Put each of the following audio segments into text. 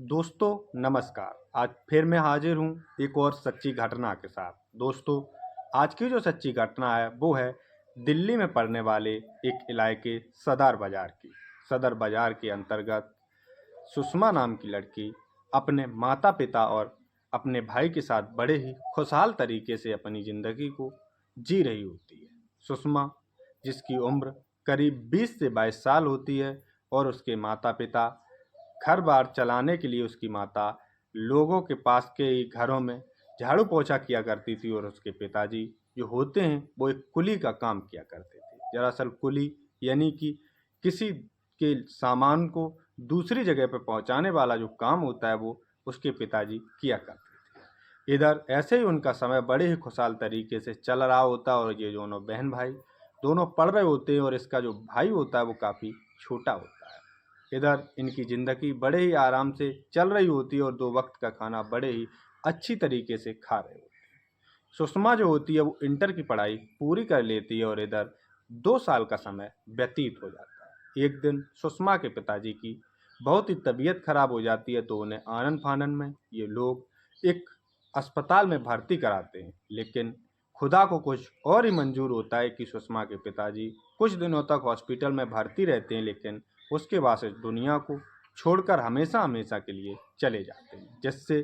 दोस्तों नमस्कार। आज फिर मैं हाजिर हूँ एक और सच्ची घटना के साथ। दोस्तों, आज की जो सच्ची घटना है वो है दिल्ली में पड़ने वाले एक इलाके सदर बाज़ार की। सदर बाज़ार के अंतर्गत सुषमा नाम की लड़की अपने माता पिता और अपने भाई के साथ बड़े ही खुशहाल तरीके से अपनी ज़िंदगी को जी रही होती है। सुषमा, जिसकी उम्र करीब 20 से 22 साल होती है, और उसके माता पिता घर बार चलाने के लिए उसकी माता लोगों के पास के ही घरों में झाड़ू पोछा किया करती थी, और उसके पिताजी जो होते हैं वो एक कुली का काम किया करते थे। दरअसल कुली यानी कि किसी के सामान को दूसरी जगह पर पहुंचाने वाला जो काम होता है वो उसके पिताजी किया करते थे। इधर ऐसे ही उनका समय बड़े ही खुशहाल तरीके से चल रहा होता है, और ये दोनों बहन भाई दोनों पढ़ रहे होते हैं, और इसका जो भाई होता है वो काफ़ी छोटा होता है। इधर इनकी ज़िंदगी बड़े ही आराम से चल रही होती है, और दो वक्त का खाना बड़े ही अच्छी तरीके से खा रहे होते हैं। सुषमा जो होती है वो इंटर की पढ़ाई पूरी कर लेती है, और इधर 2 साल का समय व्यतीत हो जाता है। एक दिन सुषमा के पिताजी की बहुत ही तबीयत खराब हो जाती है, तो उन्हें आनन फानन में ये लोग एक अस्पताल में भर्ती कराते हैं। लेकिन खुदा को कुछ और ही मंजूर होता है कि सुषमा के पिताजी कुछ दिनों तक हॉस्पिटल में भर्ती रहते हैं, लेकिन उसके बाद इस दुनिया को छोड़कर हमेशा हमेशा के लिए चले जाते हैं, जिससे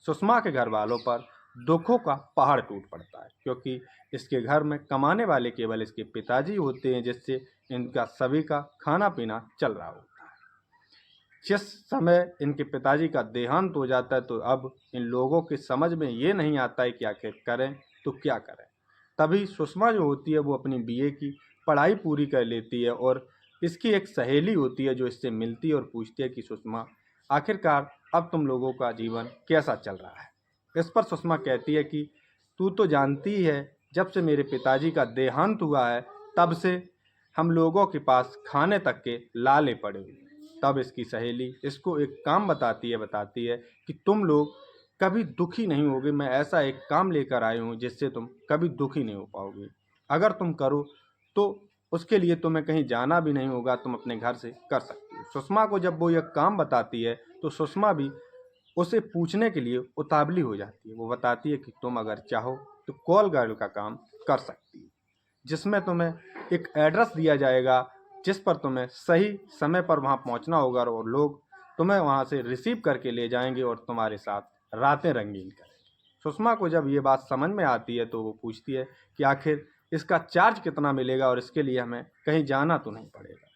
सुषमा के घर वालों पर दुखों का पहाड़ टूट पड़ता है, क्योंकि इसके घर में कमाने वाले केवल इसके पिताजी होते हैं, जिससे इनका सभी का खाना पीना चल रहा होता है। जिस समय इनके पिताजी का देहांत हो जाता है, तो अब इन लोगों के समझ में ये नहीं आता है कि आखिर करें तो क्या करें। तभी सुषमा जो होती है वो अपनी बीए की पढ़ाई पूरी कर लेती है, और इसकी एक सहेली होती है जो इससे मिलती है और पूछती है कि सुषमा, आखिरकार अब तुम लोगों का जीवन कैसा चल रहा है। इस पर सुषमा कहती है कि तू तो जानती ही है, जब से मेरे पिताजी का देहांत हुआ है तब से हम लोगों के पास खाने तक के लाले पड़े हुए हैं। तब इसकी सहेली इसको एक काम बताती है कि तुम लोग कभी दुखी नहीं होगे। मैं ऐसा एक काम लेकर आई हूँ जिससे तुम कभी दुखी नहीं हो पाओगे। अगर तुम करो तो उसके लिए तुम्हें कहीं जाना भी नहीं होगा, तुम अपने घर से कर सकती हो। सुषमा को जब वो यह काम बताती है तो सुषमा भी उसे पूछने के लिए उतावली हो जाती है। वो बताती है कि तुम अगर चाहो तो कॉल गर्ल का काम कर सकती हो, जिसमें तुम्हें एक एड्रेस दिया जाएगा, जिस पर तुम्हें सही समय पर वहां पहुंचना होगा, और लोग तुम्हें वहां से रिसीव करके ले जाएंगे और तुम्हारे साथ रातें रंगीन करेंगे। सुषमा को जब ये बात समझ में आती है तो वो पूछती है कि आखिर इसका चार्ज कितना मिलेगा, और इसके लिए हमें कहीं जाना तो नहीं पड़ेगा।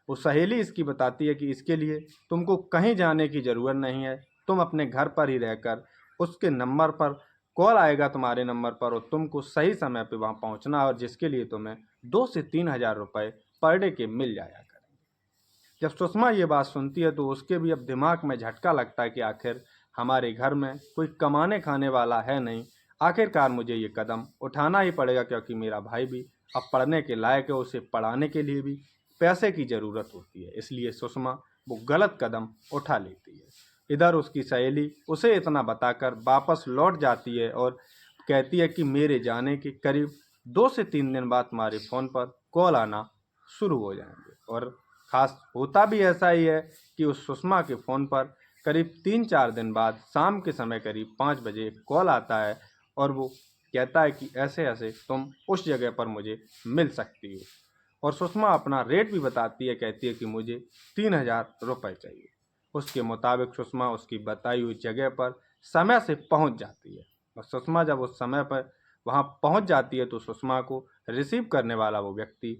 वो सहेली इसकी बताती है कि इसके लिए तुमको कहीं जाने की ज़रूरत नहीं है, तुम अपने घर पर ही रहकर उसके नंबर पर कॉल आएगा तुम्हारे नंबर पर, और तुमको सही समय पे वहाँ पहुँचना है, और जिसके लिए तुम्हें 2 से 3 हज़ार रुपये पर डे के मिल जाया करेंगे। जब सुषमा ये बात सुनती है तो उसके भी अब दिमाग में झटका लगता है कि आखिर हमारे घर में कोई कमाने खाने वाला है नहीं। आखिरकार मुझे ये कदम उठाना ही पड़ेगा, क्योंकि मेरा भाई भी अब पढ़ने के लायक है, उसे पढ़ाने के लिए भी पैसे की ज़रूरत होती है। इसलिए सुषमा वो गलत कदम उठा लेती है। इधर उसकी सहेली उसे इतना बताकर वापस लौट जाती है, और कहती है कि मेरे जाने के करीब 2 से 3 दिन बाद तुम्हारे फ़ोन पर कॉल आना शुरू हो जाएंगे। और ख़ास होता भी ऐसा ही है कि उस सुषमा के फ़ोन पर करीब 3-4 दिन बाद शाम के समय करीब 5 बजे कॉल आता है, और वो कहता है कि ऐसे ऐसे तुम उस जगह पर मुझे मिल सकती हो। और सुषमा अपना रेट भी बताती है, कहती है कि मुझे 3,000 रुपये चाहिए। उसके मुताबिक सुषमा उसकी बताई हुई जगह पर समय से पहुंच जाती है, और सुषमा जब उस समय पर वहां पहुंच जाती है तो सुषमा को रिसीव करने वाला वो व्यक्ति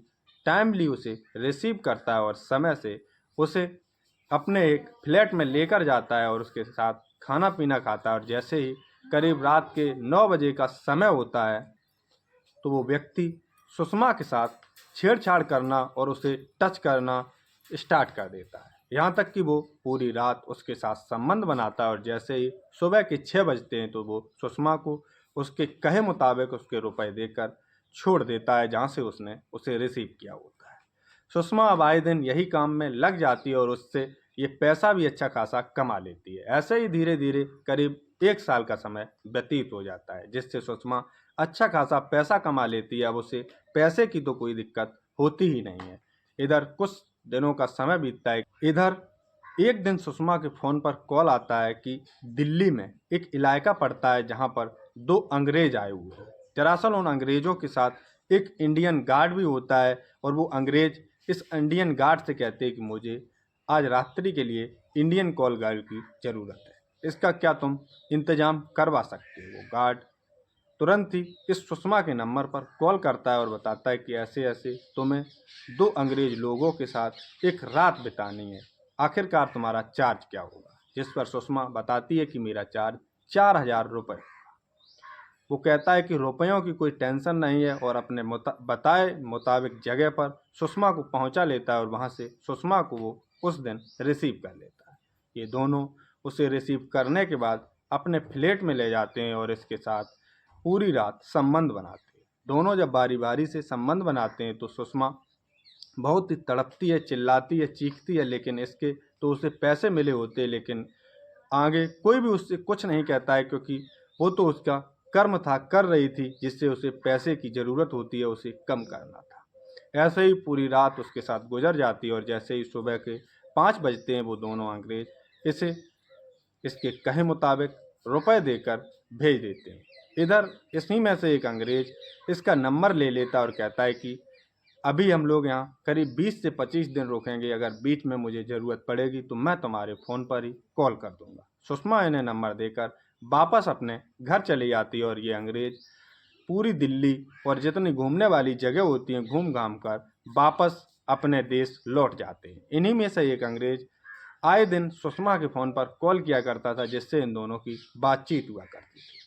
टाइमली उसे रिसीव करता है, और समय से उसे अपने एक फ्लैट में लेकर जाता है, और उसके साथ खाना पीना खाता है। और जैसे ही करीब रात के 9 बजे का समय होता है तो वो व्यक्ति सुषमा के साथ छेड़छाड़ करना और उसे टच करना स्टार्ट कर देता है, यहाँ तक कि वो पूरी रात उसके साथ संबंध बनाता है। और जैसे ही सुबह के 6 बजते हैं तो वो सुषमा को उसके कहे मुताबिक उसके रुपए देकर छोड़ देता है, जहाँ से उसने उसे रिसीव किया होता है। सुषमा अब आए दिन यही काम में लग जाती है, और उससे ये पैसा भी अच्छा खासा कमा लेती है। ऐसे ही धीरे धीरे करीब 1 साल का समय व्यतीत हो जाता है, जिससे सुषमा अच्छा खासा पैसा कमा लेती है। अब उसे पैसे की तो कोई दिक्कत होती ही नहीं है। इधर कुछ दिनों का समय बीतता है। इधर एक दिन सुषमा के फ़ोन पर कॉल आता है कि दिल्ली में एक इलाका पड़ता है जहाँ पर दो अंग्रेज आए हुए हैं। दरअसल उन अंग्रेज़ों के साथ एक इंडियन गार्ड भी होता है और वो अंग्रेज इस इंडियन गार्ड से कहते हैं कि मुझे आज रात्रि के लिए इंडियन कॉल गार्ड की ज़रूरत है, इसका क्या तुम इंतज़ाम करवा सकते हो। वो गार्ड तुरंत ही इस सुषमा के नंबर पर कॉल करता है और बताता है कि ऐसे ऐसे तुम्हें दो अंग्रेज लोगों के साथ एक रात बितानी है, आखिरकार तुम्हारा चार्ज क्या होगा। जिस पर सुषमा बताती है कि मेरा चार्ज 4,000 रुपये। वो कहता है कि रुपयों की कोई टेंशन नहीं है और अपने बताए मुताबिक जगह पर सुषमा को पहुंचा लेता है और वहां से सुषमा को वो उस दिन रिसीव कर लेता है। ये दोनों उसे रिसीव करने के बाद अपने फ्लैट में ले जाते हैं और इसके साथ पूरी रात संबंध बनाते हैं। दोनों जब बारी बारी से संबंध बनाते हैं तो सुषमा बहुत ही तड़पती है, चिल्लाती है, चीखती है, लेकिन इसके तो उसे पैसे मिले होते हैं, लेकिन आगे कोई भी उससे कुछ नहीं कहता है क्योंकि वो तो उसका कर्म था, कर रही थी, जिससे उसे पैसे की ज़रूरत होती है, उसे कम करना था। ऐसे ही पूरी रात उसके साथ गुजर जाती है और जैसे ही सुबह के 5 बजते हैं वो दोनों अंग्रेज इसे इसके कहे मुताबिक रुपए देकर भेज देते हैं। इधर इसी में से एक अंग्रेज इसका नंबर ले लेता और कहता है कि अभी हम लोग यहाँ करीब 20 से 25 दिन रुकेंगे, अगर बीच में मुझे ज़रूरत पड़ेगी तो मैं तुम्हारे फ़ोन पर ही कॉल कर दूंगा। सुषमा इन्हें नंबर देकर वापस अपने घर चली जाती है और ये अंग्रेज पूरी दिल्ली और जितनी घूमने वाली जगह होती हैं घूम घाम कर वापस अपने देश लौट जाते हैं। इन्हीं में से एक अंग्रेज आए दिन सुषमा के फ़ोन पर कॉल किया करता था, जिससे इन दोनों की बातचीत हुआ करती थी।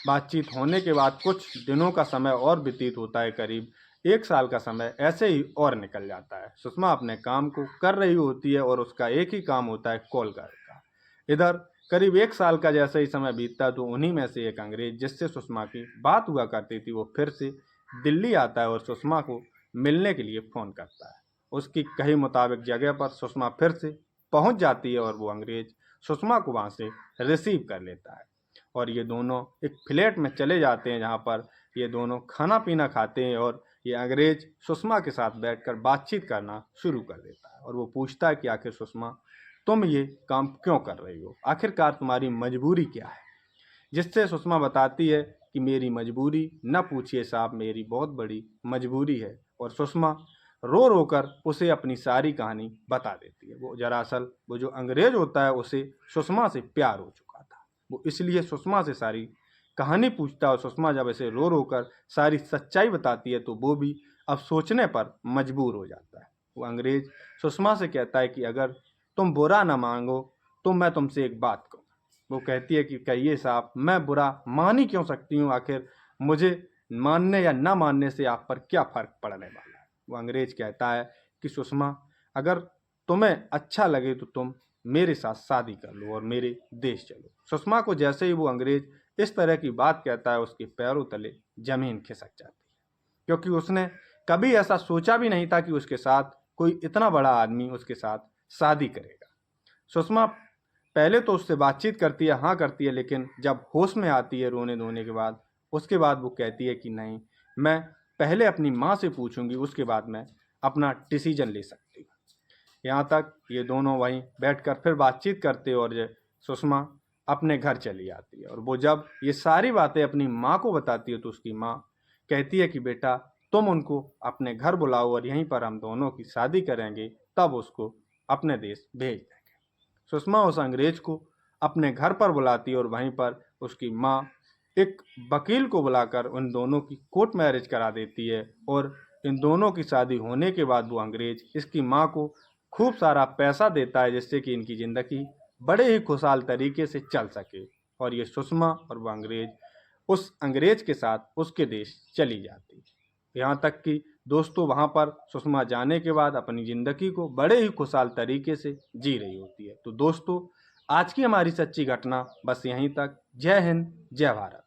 बातचीत होने के बाद कुछ दिनों का समय और व्यतीत होता है, करीब 1 साल का समय ऐसे ही और निकल जाता है। सुषमा अपने काम को कर रही होती है और उसका एक ही काम होता है कॉल गार्ड का। इधर करीब 1 साल का जैसे ही समय बीतता तो उन्हीं में से एक अंग्रेज जिससे सुषमा की बात हुआ करती थी वो फिर से दिल्ली आता है और सुषमा को मिलने के लिए फ़ोन करता है। उसकी कही मुताबिक जगह पर सुषमा फिर से पहुंच जाती है और वो अंग्रेज सुषमा को वहां से रिसीव कर लेता है और ये दोनों एक फ्लैट में चले जाते हैं जहाँ पर ये दोनों खाना पीना खाते हैं और ये अंग्रेज सुषमा के साथ बैठकर बातचीत करना शुरू कर देता है और वो पूछता है कि आखिर सुषमा तुम ये काम क्यों कर रही हो, आखिरकार तुम्हारी मजबूरी क्या है। जिससे सुषमा बताती है कि मेरी मजबूरी न पूछिए साहब, मेरी बहुत बड़ी मजबूरी है। और सुषमा रो रो कर उसे अपनी सारी कहानी बता देती है। वो दरअसल वो जो अंग्रेज होता है उसे सुषमा से प्यार हो चुका था, वो इसलिए सुषमा से सारी कहानी पूछता है और सुषमा जब इसे रो रो कर सारी सच्चाई बताती है तो वो भी अब सोचने पर मजबूर हो जाता है। वो अंग्रेज सुषमा से कहता है कि अगर तुम बुरा ना मांगो तो मैं तुमसे एक बात कहूँ। वो कहती है कि कहिए साहब, मैं बुरा मान ही क्यों सकती हूँ, आखिर मुझे मानने या ना मानने से आप पर क्या फ़र्क पड़ने वाला है। वो अंग्रेज कहता है कि सुषमा, अगर तुम्हें अच्छा लगे तो तुम मेरे साथ शादी कर लो और मेरे देश चलो। सुषमा को जैसे ही वो अंग्रेज इस तरह की बात कहता है उसके पैरों तले ज़मीन खिसक जाती है, क्योंकि उसने कभी ऐसा सोचा भी नहीं था कि उसके साथ कोई इतना बड़ा आदमी उसके साथ शादी करेगा। सुषमा पहले तो उससे बातचीत करती है, हाँ करती है, लेकिन जब होश में आती है रोने धोने के बाद, उसके बाद वो कहती है कि नहीं, मैं पहले अपनी माँ से पूछूंगी, उसके बाद मैं अपना डिसीजन ले सकती हूँ। यहाँ तक ये दोनों वहीं बैठकर फिर बातचीत करते हैं और सुषमा अपने घर चली आती है और वो जब ये सारी बातें अपनी माँ को बताती है तो उसकी माँ कहती है कि बेटा तुम उनको अपने घर बुलाओ और यहीं पर हम दोनों की शादी करेंगे, तब उसको अपने देश भेज देंगे। सुषमा उस अंग्रेज को अपने घर पर बुलाती है और वहीं पर उसकी माँ एक वकील को बुलाकर उन दोनों की कोर्ट मैरिज करा देती है और इन दोनों की शादी होने के बाद वो अंग्रेज इसकी माँ को खूब सारा पैसा देता है, जिससे कि इनकी ज़िंदगी बड़े ही खुशहाल तरीके से चल सके। और ये सुषमा और वो अंग्रेज उस अंग्रेज के साथ उसके देश चली जाती है। यहाँ तक कि दोस्तों वहाँ पर सुषमा जाने के बाद अपनी ज़िंदगी को बड़े ही खुशहाल तरीके से जी रही होती है। तो दोस्तों आज की हमारी सच्ची घटना बस यहीं तक। जय हिंद, जय भारत।